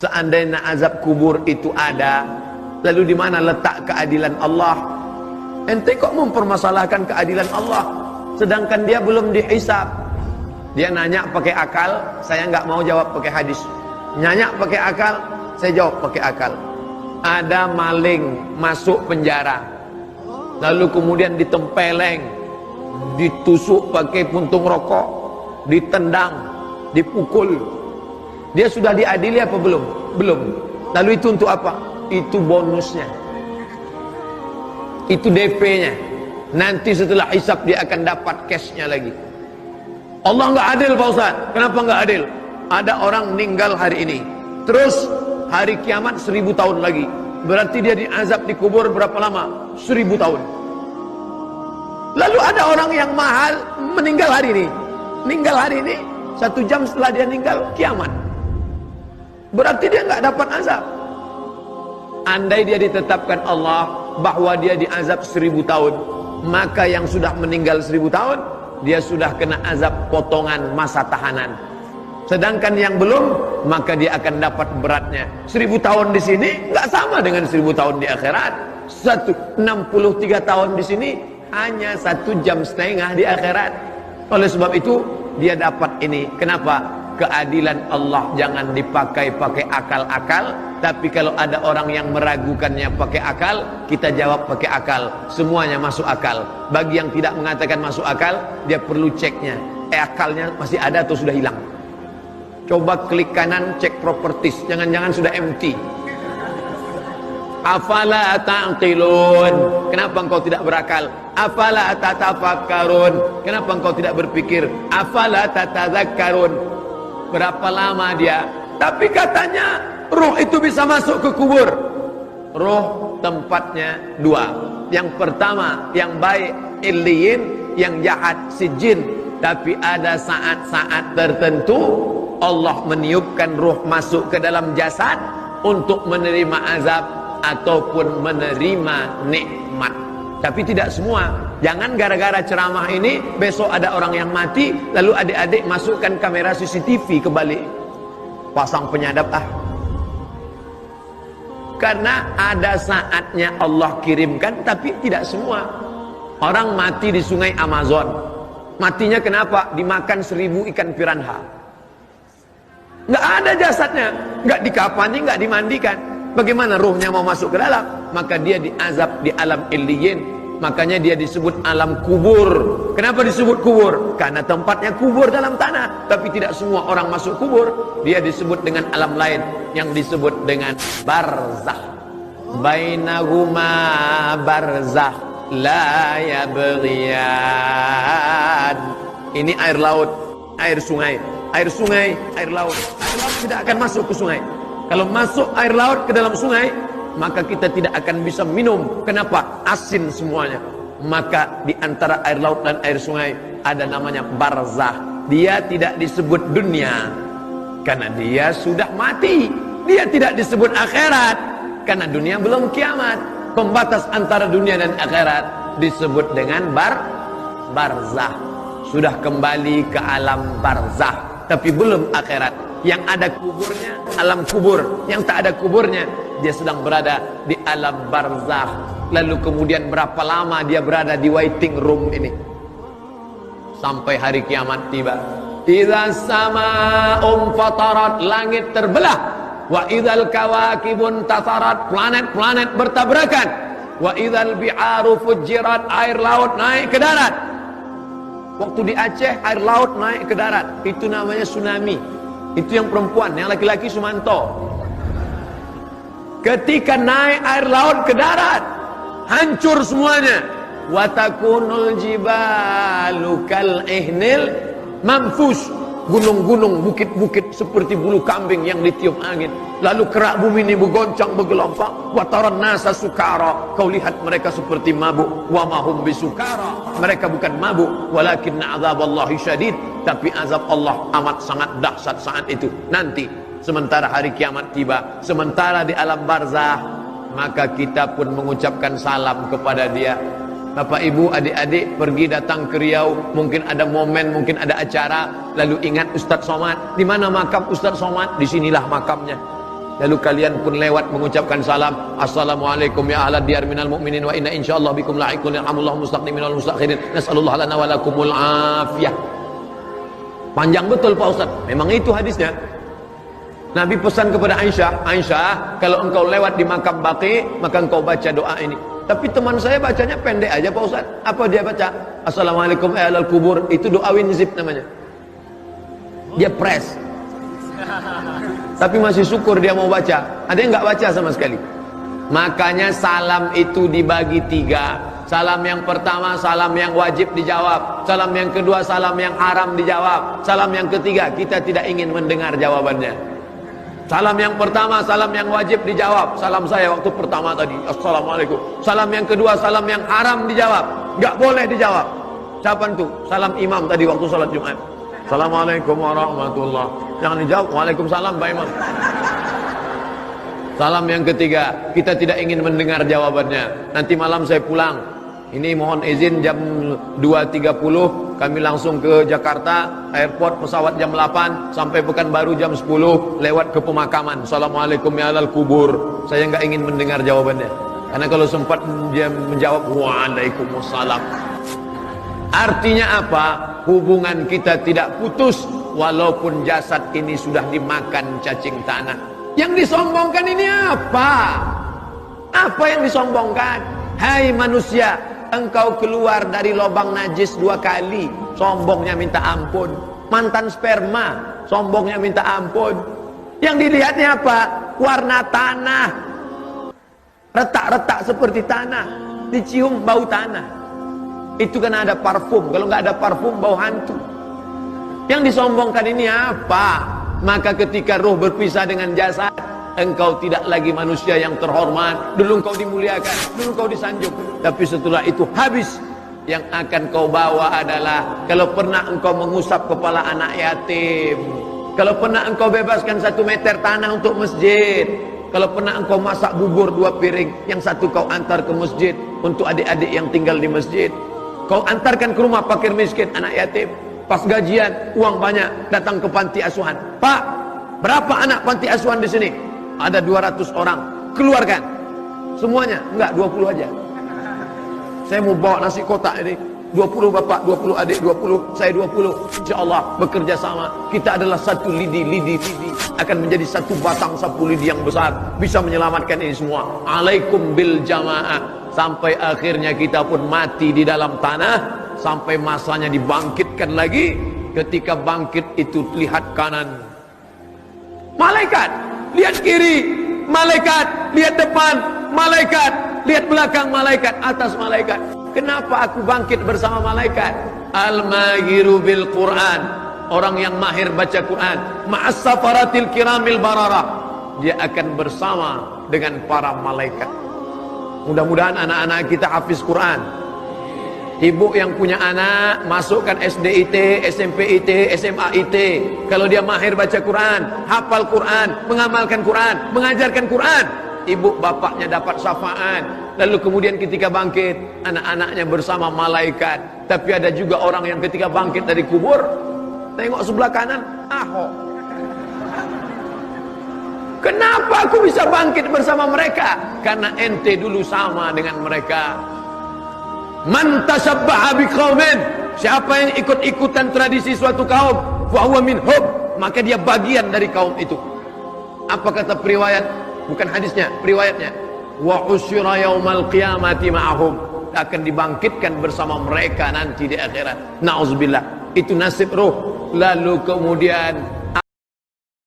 Seandainya azab kubur itu ada, lalu di mana letak keadilan Allah? Ente kok mempermasalahkan keadilan Allah, sedangkan dia belum dihisab. Dia nanya pakai akal, saya nggak mau jawab pakai hadis. Nanya pakai akal, saya jawab pakai akal. Ada maling masuk penjara, lalu kemudian ditempeleng, ditusuk pakai puntung rokok, ditendang, dipukul. Dia sudah diadili apa belum? Belum. Lalu itu untuk apa? Itu bonusnya. Itu DP-nya. Nanti setelah hisab dia akan dapat cash-nya lagi. Allah nggak adil Pak Ustaz. Kenapa nggak adil? Ada orang meninggal hari ini, terus hari kiamat 1000 tahun lagi. Berarti dia diazab di kubur berapa lama? 1000 tahun. Lalu ada orang yang mahal meninggal hari ini. Meninggal hari ini, 1 jam setelah dia meninggal kiamat. Berarti dia nggak dapat azab. Andai dia ditetapkan Allah bahwa dia diazab 1000 tahun, maka yang sudah meninggal 1000 tahun, dia sudah kena azab potongan masa tahanan. Sedangkan yang belum, maka dia akan dapat beratnya. 1000 tahun di sini nggak sama dengan 1000 tahun di akhirat. 63 tahun di sini hanya 1 jam setengah di akhirat. Oleh sebab itu dia dapat ini. Kenapa? Keadilan Allah jangan dipakai akal-akal. Tapi kalau ada orang yang meragukannya pakai akal, kita jawab pakai akal. Semuanya masuk akal. Bagi yang tidak mengatakan masuk akal, dia perlu ceknya. Akalnya masih ada atau sudah hilang? Coba klik kanan, cek properties. Jangan-jangan sudah empty. Afala ta'qilun. Kenapa engkau tidak berakal? Afala tatafakkarun. Kenapa engkau tidak berpikir? Afala tatadzakkarun. Berapa lama dia? Tapi katanya ruh itu bisa masuk ke kubur. Ruh tempatnya 2. Yang pertama yang baik illiyin, yang jahat sijin. Tapi ada saat-saat tertentu Allah meniupkan ruh masuk ke dalam jasad untuk menerima azab ataupun menerima nikmat. Tapi tidak semua. Jangan gara-gara ceramah ini besok ada orang yang mati, lalu adik-adik masukkan kamera CCTV ke balik, pasang penyadap Karena ada saatnya Allah kirimkan, tapi tidak semua. Orang mati di sungai Amazon, matinya kenapa? Dimakan 1000 ikan piranha. Nggak ada jasadnya, nggak dikafani, nggak dimandikan. Bagaimana ruhnya mau masuk ke dalam? Maka dia diazab di alam illiyin. Makanya dia disebut alam kubur. Kenapa disebut kubur? Karena tempatnya kubur dalam tanah. Tapi tidak semua orang masuk kubur. Dia disebut dengan alam lain yang disebut dengan barzakh. Bainahuma barzakh la yabghiyan. Ini air laut, air sungai. Air sungai, air laut. Air laut tidak akan masuk ke sungai. Kalau masuk air laut ke dalam sungai, maka kita tidak akan bisa minum. Kenapa? Asin semuanya. Maka di antara air laut dan air sungai ada namanya barzakh. Dia tidak disebut dunia karena dia sudah mati. Dia tidak disebut akhirat karena dunia belum kiamat. Pembatas antara dunia dan akhirat disebut dengan barzakh. Sudah kembali ke alam barzakh, tapi belum akhirat. Yang ada kuburnya alam kubur, yang tak ada kuburnya dia sedang berada di alam barzakh. Lalu kemudian berapa lama dia berada di waiting room ini? Sampai hari kiamat tiba. Idza samaa'un fatarat, langit terbelah. Wa idzal kawakibun tasarat, planet-planet bertabrakan. Wa idzal bi'aru fujirat, air laut naik ke darat. Waktu di Aceh air laut naik ke darat, itu namanya tsunami. Itu yang perempuan, yang laki-laki Sumanto. Ketika naik air laut ke darat, hancur semuanya. Watakunul jibalu kal ihnil manfus. Gunung-gunung, bukit-bukit seperti bulu kambing yang ditiup angin. Lalu kerak bumi ini bergoncang, bergelombang. Wataran nasa sukara. Kau lihat mereka seperti mabuk. Wa mahum bisukara. Mereka bukan mabuk, walakinna azaballahi syadid. Tapi azab Allah amat sangat dahsyat saat itu. Nanti sementara hari kiamat tiba, sementara di alam barzakh, maka kita pun mengucapkan salam kepada dia. Bapak ibu adik-adik pergi datang ke Riau, mungkin ada momen, mungkin ada acara, lalu ingat Ustadz Somad. Di mana makam Ustadz Somad? Disinilah makamnya. Lalu kalian pun lewat mengucapkan salam, assalamualaikum ya ahlad diyar minal mu'minin wa inna insyaallah bikum la'iqun yarhamullahu mustaqdimin wal mustakhirin nasallallahu lana wa lakumul afiyah. Panjang betul Pak Ustaz. Memang itu hadisnya. Nabi pesan kepada Aisyah, Aisyah, kalau engkau lewat di makam Baqi, maka engkau baca doa ini. Tapi teman saya bacanya pendek aja Pak Ustaz. Apa dia baca? Assalamualaikum ya ahlal kubur. Itu doa winzip namanya. Dia press. Tapi masih syukur dia mau baca. Ada yang nggak baca sama sekali. Makanya salam itu dibagi 3. Salam yang pertama, salam yang wajib dijawab. Salam yang kedua, salam yang haram dijawab. Salam yang ketiga, kita tidak ingin mendengar jawabannya. Salam yang pertama, salam yang wajib dijawab. Salam saya waktu pertama tadi, assalamualaikum. Salam yang kedua, salam yang haram dijawab. Nggak boleh dijawab. Siapa itu? Salam imam tadi waktu salat Jumat. Assalamualaikum warahmatullah. Jangan dijawab. Waalaikumsalam Pak Imam. Salam yang ketiga, kita tidak ingin mendengar jawabannya. Nanti malam saya pulang. Ini mohon izin jam 2.30 kami langsung ke Jakarta, airport pesawat jam 8 sampai Pekanbaru jam 10 lewat ke pemakaman. Assalamualaikum ya ahlal kubur. Saya nggak ingin mendengar jawabannya. Karena kalau sempat dia menjawab waalaikumsalam. Artinya apa? Hubungan kita tidak putus walaupun jasad ini sudah dimakan cacing tanah. Yang disombongkan ini apa? Apa yang disombongkan? Hai manusia, engkau keluar dari lubang najis 2 kali, sombongnya minta ampun. Mantan sperma, sombongnya minta ampun. Yang dilihatnya apa? Warna tanah, retak-retak seperti tanah, dicium bau tanah. Itu kan ada parfum. Kalau nggak ada parfum, bau hantu. Yang disombongkan ini apa? Maka ketika roh berpisah dengan jasad, engkau tidak lagi manusia yang terhormat. Dulu engkau dimuliakan, dulu engkau disanjung. Tapi setelah itu habis. Yang akan kau bawa adalah, kalau pernah engkau mengusap kepala anak yatim, kalau pernah engkau bebaskan 1 meter tanah untuk masjid, kalau pernah engkau masak bubur 2 piring, yang satu kau antar ke masjid untuk adik-adik yang tinggal di masjid. Kau antarkan ke rumah fakir miskin, anak yatim. Pas gajian, uang banyak, datang ke panti asuhan. Pak, berapa anak panti asuhan di sini? Ada 200 orang. Keluarkan. Semuanya? Enggak, 20 aja. Saya mau bawa nasi kotak ini. 20 bapak, 20 adik, 20, saya 20. InsyaAllah bekerja sama. Kita adalah satu lidi. Akan menjadi satu batang sapu lidi yang besar. Bisa menyelamatkan ini semua. Alaikum bil jamaah. Sampai akhirnya kita pun mati di dalam tanah. Sampai masanya dibangkitkan lagi. Ketika bangkit itu lihat kanan, malaikat. Lihat kiri, malaikat. Lihat depan, malaikat. Lihat belakang, malaikat. Atas, malaikat. Kenapa aku bangkit bersama malaikat? Al-mahiru bil Quran. Orang yang mahir baca Quran. Ma'as safaratil kiramil bararah. Dia akan bersama dengan para malaikat. Mudah-mudahan anak-anak kita hafiz Quran. Ibu yang punya anak, masukkan SD IT, SMP IT, SMA IT. Kalau dia mahir baca Quran, hafal Quran, mengamalkan Quran, mengajarkan Quran, ibu bapaknya dapat syafaat. Lalu kemudian ketika bangkit, anak-anaknya bersama malaikat. Tapi ada juga orang yang ketika bangkit dari kubur, tengok sebelah kanan, Ahok. Kenapa aku bisa bangkit bersama mereka? Karena ente dulu sama dengan mereka. Man tashabbaha biqaumin, siapa yang ikut-ikutan tradisi suatu kaum, fa huwa minhum, maka dia bagian dari kaum itu. Apa kata periwayat? Bukan hadisnya, periwayatnya. Wa usyira yaumal qiyamati ma'ahum, akan dibangkitkan bersama mereka nanti di akhirat. Nauzubillah. Itu nasib ruh. Lalu kemudian